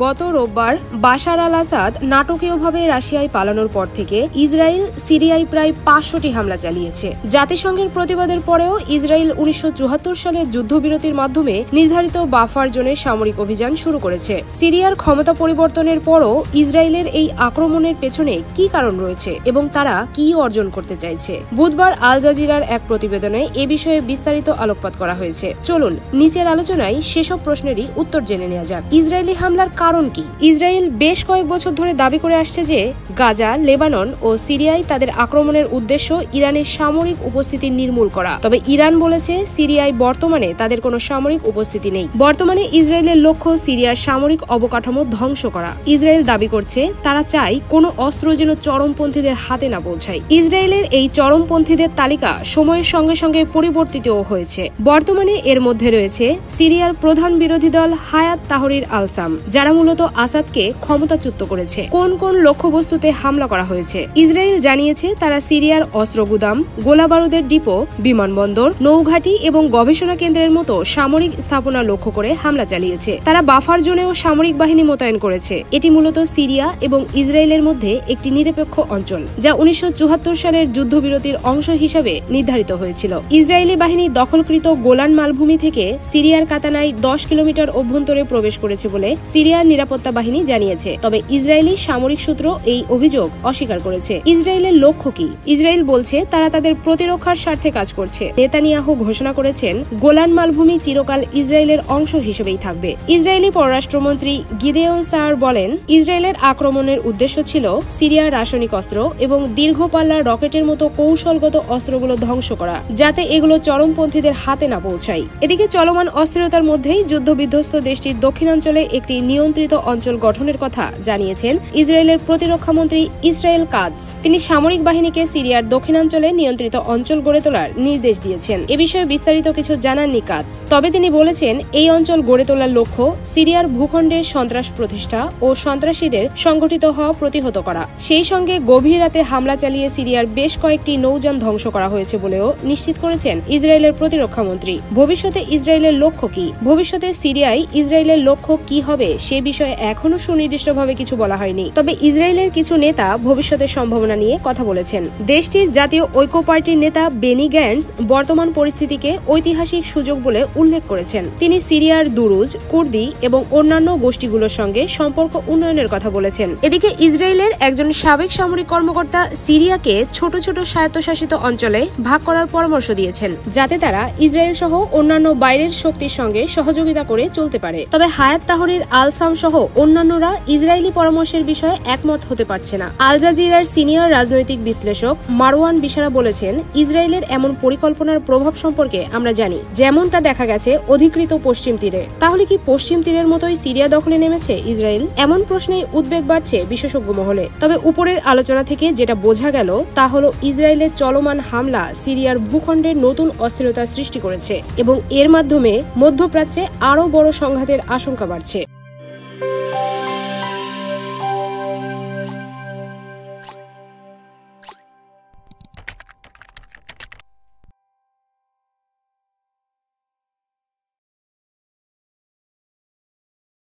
গত রোববার বাশার আল আসাদ নাটকীয়ভাবে রাশিয়ায় পালানোর পর থেকে ইসরায়েল সিরিয়ায় প্রায় ৫০০টি হামলা চালিয়েছে। জাতিসংঘের প্রতিবাদের পরেও ইসরায়েল ১৯৭৪ সালের যুদ্ধবিরতির মাধ্যমে নির্ধারিত বাফার জোনে সামরিক অভিযান শুরু করেছে। সিরিয়ার ক্ষমতা পরিবর্তনের পরও ইসরায়েলের এই আক্রমণের পেছনে কি কারণ রয়েছে এবং তারা কি অর্জন করতে চাইছে? বুধবার আল জাজিরার এক প্রতিবেদনে এ বিষয়ে বিস্তারিত আলোকপাত করা হয়েছে। চলুন নিচের আলোচনায় সেসব প্রশ্নেরই উত্তর জেনে নেওয়া যাক। ইসরায়েলি হামলার কারণ কি? ইসরায়েল বেশ কয়েক বছর ধরে দাবি করে আসছে যে গাজা, লেবানন ও সিরিয়ায় তাদের আক্রমণের উদ্দেশ্য ইরানের সামরিক উপস্থিতি নির্মূল করা। তবে ইরান বলেছে সিরিয়ায় বর্তমানে তাদের কোনো সামরিক উপস্থিতি নেই। বর্তমানে ইসরায়েলের লক্ষ্য সিরিয়ার সামরিক অবকাঠামো ধ্বংস করা। ইসরায়েল দাবি করছে তারা চায় কোনো অস্ত্র যেন চরমপন্থীদের হাতে না পৌঁছায়। ইসরায়েলের এই চরমপন্থীদের তালিকা সময়ের সঙ্গে সঙ্গে পরিবর্তিতও হয়েছে। বর্তমানে এর মধ্যে রয়েছে সিরিয়ার প্রধান বিরোধী দল হায়াত তাহরির আল-শাম, যারা মূলত আসাদকে ক্ষমতাচ্যুত করেছে। কোন কোন লক্ষ্যবস্তুতে হামলা করা হয়েছে? ইসরায়েল জানিয়েছে তারা সিরিয়ার অস্ত্র গুদাম, গোলাবারুদের ডিপো, বিমানবন্দর, নৌঘাঁটি এবং গবেষণা কেন্দ্রের মতো সামরিক স্থাপনা লক্ষ্য করে হামলা চালিয়েছে। তারা বাফার জোনেও সামরিক বাহিনী মোতায়েন করেছে। এটি মূলত সিরিয়া এবং ইসরায়েলের মধ্যে একটি নিরপেক্ষ অঞ্চল, যা ১৯৭৪ সালের যুদ্ধবিরতির অংশ হিসাবে নির্ধারিত হয়েছিল। ইসরায়েলি বাহিনী দখলকৃত গোলান মালভূমি থেকে সিরিয়ার কাতানায় ১০ কিলোমিটার অভ্যন্তরে প্রবেশ করেছে বলে সিরিয়ার নিরাপত্তা বাহিনী জানিয়েছে। তবে ইসরায়েলি সামরিক সূত্র এই অভিযোগ অস্বীকার করেছে। ইসরায়েলের লক্ষ্য কি? ইসরায়েল বলছে তারা তাদের প্রতিরক্ষার স্বার্থে কাজ করছে। নেতানিয়াহু ঘোষণা করেছেন গোলান মালভূমি চিরকাল ইসরায়েলের অংশ হিসেবেই থাকবে। ইসরায়েলি পররাষ্ট্রমন্ত্রী গিদেওন সার বলেন, ইসরায়েলের আক্রমণের উদ্দেশ্য ছিল সিরিয়ার রাসায়নিক অস্ত্র এবং দীর্ঘ পাল্লার রকেটের মতো কৌশলগত অস্ত্রগুলো ধ্বংস করা, যাতে এগুলো চরমপন্থীদের হাতে না পৌঁছায়। এদিকে চলমান অস্থিরতার মধ্যেই যুদ্ধবিধ্বস্ত দেশটির দক্ষিণাঞ্চলে একটি নিয়ন্ত্রিত অঞ্চল গঠনের কথা জানিয়েছেন ইসরায়েলের প্রতিরক্ষামন্ত্রী ইসরায়েল কাজ। তিনি সামরিক বাহিনীকে সিরিয়ার দক্ষিণাঞ্চলে নিয়ন্ত্রিত অঞ্চল গড়ে তোলার নির্দেশ দিয়েছেন। এ বিষয়ে বিস্তারিত কিছু জানাননি কাজ। তবে তিনি বলেছেন এই অঞ্চল গড়ে তোলার লক্ষ্য সিরিয়ার ভূখণ্ডে সন্ত্রাস প্রতিষ্ঠা ও সন্ত্রাসীদের সংগঠিত হওয়া প্রতিহত করা। সেই সঙ্গে গভীর রাতে হামলা চালিয়ে সিরিয়ার বেশ কয়েকটি নৌযান ধ্বংস করা হয়েছে বলেও নিশ্চিত করেছেন ইসরায়েলের প্রতিরক্ষামন্ত্রী। ভবিষ্যতে ইসরায়েলের লক্ষ্য কি? ভবিষ্যতে সিরিয়ায় ইসরায়েলের লক্ষ্য কি হবে সে বিষয়ে এখনো সুনির্দিষ্টভাবে কিছু বলা হয়নি। তবে ইসরায়েলের কিছু নেতা ভবিষ্যতের সম্ভাবনা নিয়ে কথা বলেছেন। দেশটির জাতীয় ঐক্য পার্টির নেতা বেনি গ্যান্টস বর্তমান পরিস্থিতিকে ঐতিহাসিক সুযোগ বলে উল্লেখ করেছেন। তিনি সিরিয়ার দুরুজ, কুর্দি এবং অন্যান্য গোষ্ঠীগুলোর সঙ্গে সম্পর্ক উন্নয়নের কথা বলেছেন। এদিকে ইসরায়েলের একজন সাবেক সামরিক কর্মকর্তা সিরিয়াকে ছোট ছোট স্বায়ত্তশাসিত অঞ্চলে ভাগ করার পরামর্শ দিয়েছেন, যাতে তারা ইসরায়েল সহ অন্যান্য বাইরের শক্তির সঙ্গে সহযোগিতা করে চলতে পারে। তবে হায়াত তাহরির আল-শাম সহ অন্যান্যরা ইসরায়েলি পরামর্শের বিষয়ে একমত হতে পারছে না। আল জাজিরার সিনিয়র রাজনৈতিক বিশ্লেষক মারওয়ান বিশারা বলেছেন, ইসরায়েলের এমন পরিকল্পনার প্রভাব সম্পর্কে আমরা জানি, যেমনটা দেখা গেছে অধিকৃত পশ্চিম তীরে। তাহলে কি পশ্চিম তীরের মতোই সিরিয়া দখলে নেমেছে ইসরায়েল? এমন প্রশ্নেই উদ্বেগ বাড়ছে বিশেষজ্ঞ মহলে। তবে উপরের আলোচনা থেকে যেটা বোঝা গেল তা হলো ইসরায়েলের চলমান হামলা সিরিয়ার ভূখণ্ডে নতুন অস্থিরতা সৃষ্টি করেছে এবং এর মাধ্যমে মধ্যপ্রাচ্যে আরও বড় সংঘাতের আশঙ্কা বাড়ছে।